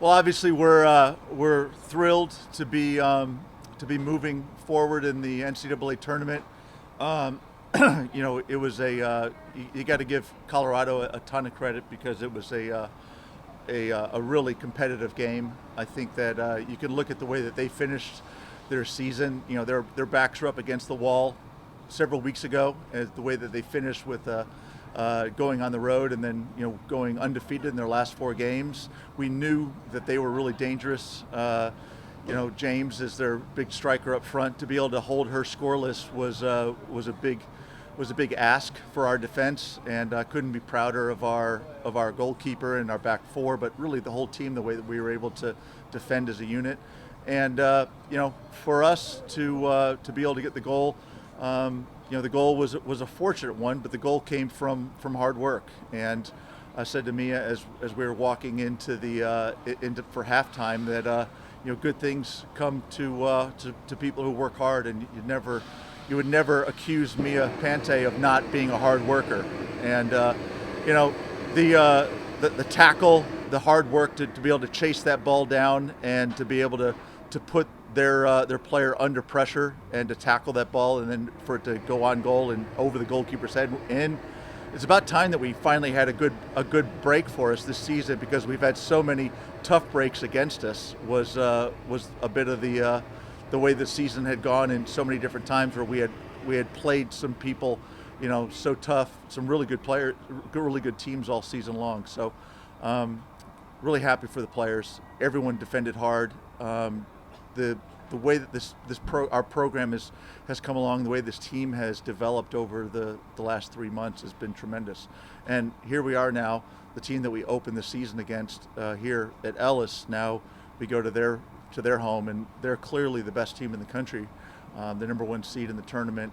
Well, obviously we're thrilled to be moving forward in the NCAA tournament. Um, it was you got to give Colorado a ton of credit because it was a really competitive game. I think that you can look at the way that they finished their season. Their backs were up against the wall several weeks ago, and the way that they finished with going on the road and then going undefeated in their last 4 games. We knew that they were really dangerous. James is their big striker up front. To be able to hold her scoreless was a big ask for our defense, and I couldn't be prouder of our goalkeeper and our back four, but really the whole team, the way that we were able to defend as a unit. And for us to be able to get the goal, the goal was a fortunate one, but the goal came from hard work. And I said to Mia as we were walking into for halftime that good things come to people who work hard, and you would never accuse Mia Pante of not being a hard worker. And the tackle, the hard work to be able to chase that ball down and to be able to put their player under pressure and to tackle that ball and then for it to go on goal and over the goalkeeper's head. And it's about time that we finally had a good break for us this season, because we've had so many tough breaks against us. Was a bit of the way the season had gone in so many different times where we had played some people, so tough, some really good players, really good teams all season long. So really happy for the players. Everyone defended hard. The way that our program has come along, the way this team has developed over the last 3 months has been tremendous. And here we are now, the team that we opened the season against here at Ellis. Now we go to their home, and they're clearly the best team in the country, the number 1 seed in the tournament.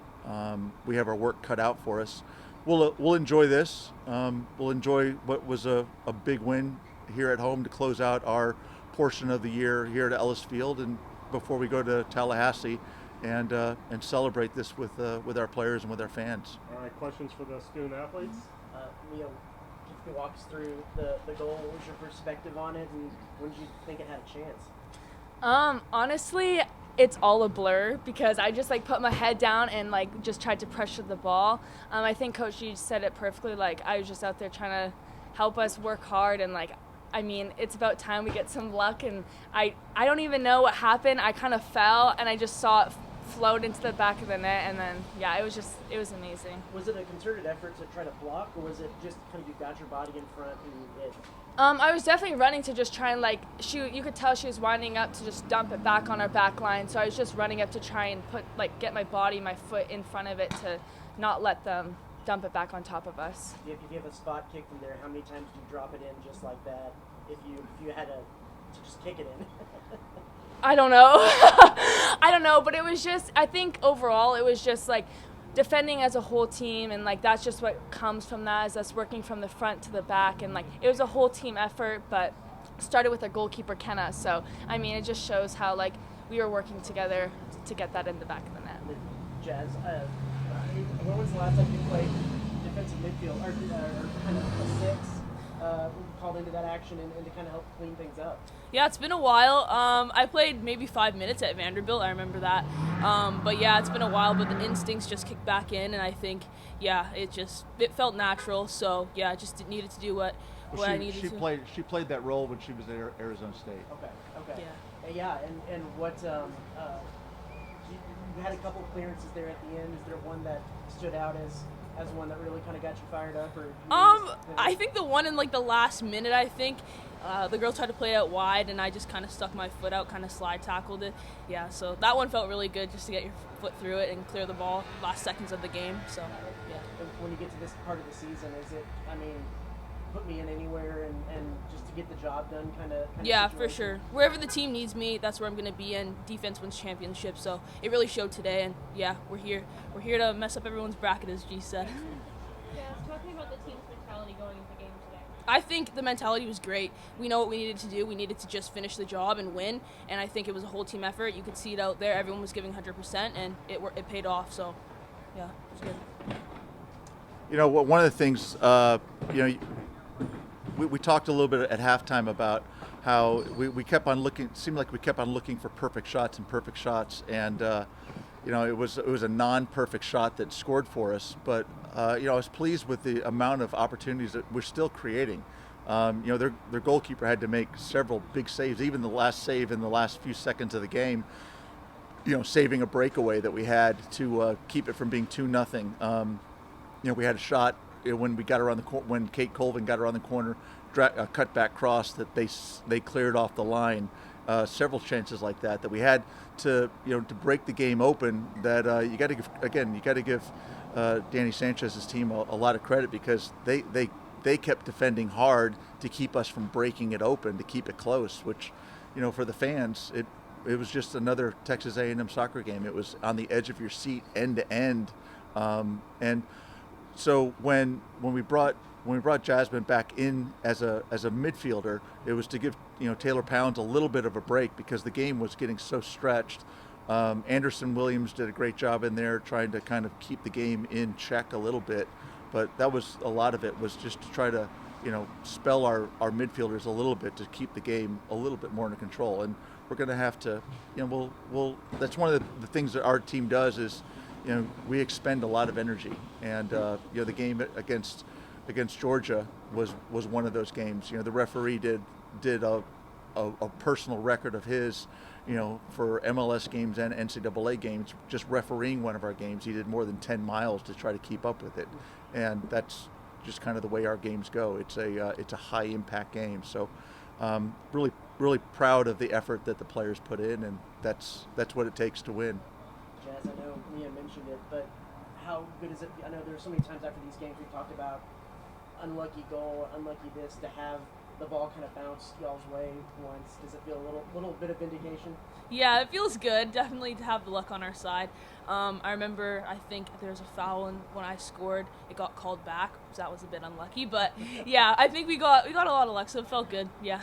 We have our work cut out for us. We'll enjoy this. We'll enjoy what was a big win here at home to close out our portion of the year here at Ellis Field, and before we go to Tallahassee and celebrate this with our players and with our fans. All right, questions for the student athletes? Mia, if you could walk us through the goal, what was your perspective on it, and when did you think it had a chance? Honestly, it's all a blur because I just put my head down and just tried to pressure the ball. I think Coach G said it perfectly. I was just out there trying to help us work hard, and it's about time we get some luck, and I don't even know what happened. I kind of fell, and I just saw it float into the back of the net, and then, it was amazing. Was it a concerted effort to try to block, or was it just kind of you got your body in front and it? I was definitely running to just try and you could tell she was winding up to just dump it back on our back line, so I was just running up to try and get my foot in front of it to not let them dump it back on top of us. If you have a spot kick from there, how many times do you drop it in just like that? If you had to just kick it in? I don't know. But it was just, I think overall it was just defending as a whole team, and that's just what comes from that, is us working from the front to the back, and it was a whole team effort, but started with our goalkeeper Kenna. So it just shows how we were working together to get that in the back of the net. Jazz, when was the last time you played defensive midfield or kind of a 6? Called into that action and to kind of help clean things up? Yeah, it's been a while. I played maybe 5 minutes at Vanderbilt. I remember that. But yeah, it's been a while. But the instincts just kicked back in, and I think it felt natural. So yeah, I just needed to do what I needed to. She played that role when she was at Arizona State. Okay. Yeah, and what you had a couple of clearances there at the end. Is there one that stood out as one that really kind of got you fired up? Or I think the one in the last minute, I think the girl tried to play out wide, and I just kind of stuck my foot out, kind of slide tackled it. Yeah, so that one felt really good, just to get your foot through it and clear the ball last seconds of the game. So yeah. When you get to this part of the season, is it? Put me in anywhere and just to get the job done, kind of. Yeah, for sure. Wherever the team needs me, that's where I'm going to be. And defense wins championships, so it really showed today. And yeah, we're here. We're here to mess up everyone's bracket, as G said. Yeah, talking about the team's mentality going into the game today. I think the mentality was great. We know what we needed to do. We needed to just finish the job and win. And I think it was a whole team effort. You could see it out there. Everyone was giving 100%, and it paid off. So yeah, it was good. One of the things, we talked a little bit at halftime about how we kept on looking. It seemed like we kept on looking for perfect shots, and it was a non-perfect shot that scored for us. But I was pleased with the amount of opportunities that we're still creating. Their goalkeeper had to make several big saves, even the last save in the last few seconds of the game. Saving a breakaway that we had to keep it from being 2-0. We had a shot when we got around when Kate Colvin got around the corner, a cutback cross that they cleared off the line. Several chances like that we had to break the game open. That you got to give Danny Sanchez's team a lot of credit, because they kept defending hard to keep us from breaking it open, to keep it close. Which, for the fans, it was just another Texas A&M soccer game. It was on the edge of your seat, end to end, and so when we brought Jazmine back in as a midfielder, it was to give Taylor Pounds a little bit of a break, because the game was getting so stretched. Anderson Williams did a great job in there trying to kind of keep the game in check a little bit, but that was a lot of it was just to try to spell our midfielders a little bit, to keep the game a little bit more under control. And we're going to have to, we'll that's one of the things that our team does is, we expend a lot of energy, and the game against Georgia was one of those games. The referee did a personal record of his, for MLS games and NCAA games, just refereeing one of our games. He did more than 10 miles to try to keep up with it, and that's just kind of the way our games go. It's a high impact game, so really proud of the effort that the players put in, and that's what it takes to win. Jazz, I know Leah mentioned it, but how good is it? I know there's so many times after these games we've talked about unlucky goal, unlucky this, to have the ball kind of bounce y'all's way once. Does it feel a little bit of vindication? Yeah, it feels good. Definitely to have the luck on our side. I remember, I think there was a foul, and when I scored, it got called back, so that was a bit unlucky. But yeah, I think we got a lot of luck, so it felt good. Yeah.